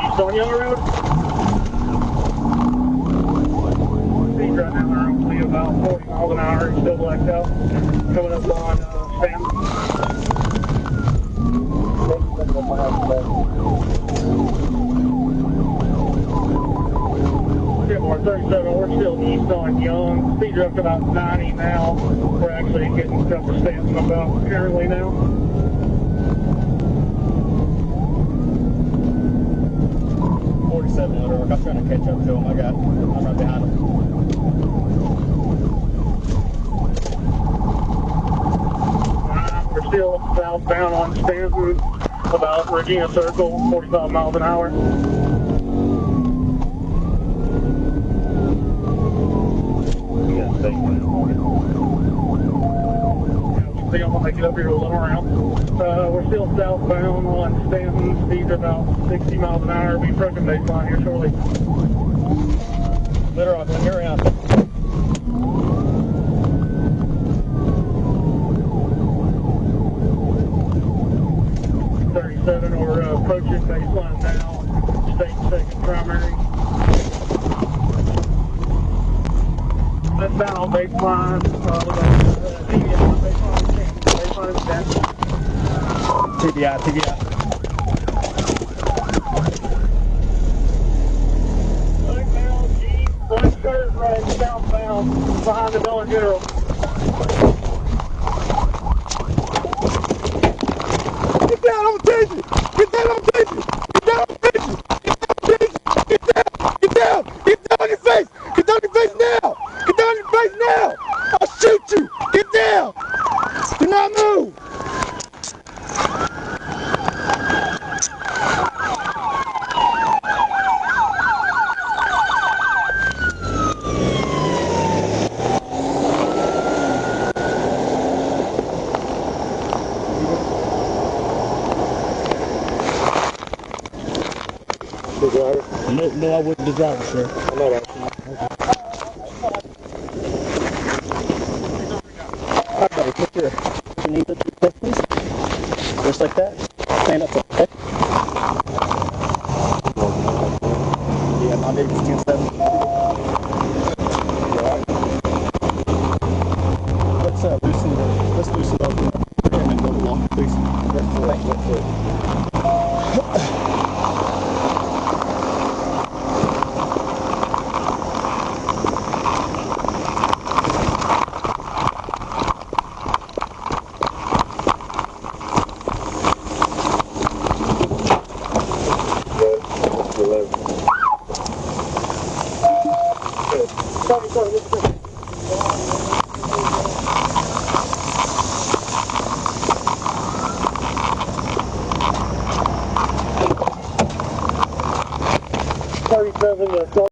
east on Young Road. Speed right now are only about 40 miles an hour. He's still blacked out. Coming up on Stanton. 37, we're still east on Young. Speed up to about 90 now. We're actually getting up to Stanton about currently now. I'm trying to catch up to him. I'm right behind him. We're still southbound on Stanton, about Regina Circle, 45 miles an hour. I think I'm going to make it up here a little around. We're still southbound on Stanton. Speeds are about 60 miles an hour. We'll be approaching baseline here shortly. Litter off when you're around. 37, we're approaching baseline now. State second primary. That's down on baseline. Baseline is down. TBI. Front curve right southbound behind the Dollar General. Get down, I'm gonna take you! Get down, I'm gonna take you! Get down, I'm gonna take you! Get down! Get down! Get down on your face! Get down on your face now! Get down on your face now! I'll shoot you! Get down! Do not move! The driver? No, I wasn't the driver, sir. I know that. Alright, put your knees up to your chest, please. Just like that. Stand up, okay? Yeah, my baby's 10-7. Let's loosen up and then go along, please. Thanks. 37 to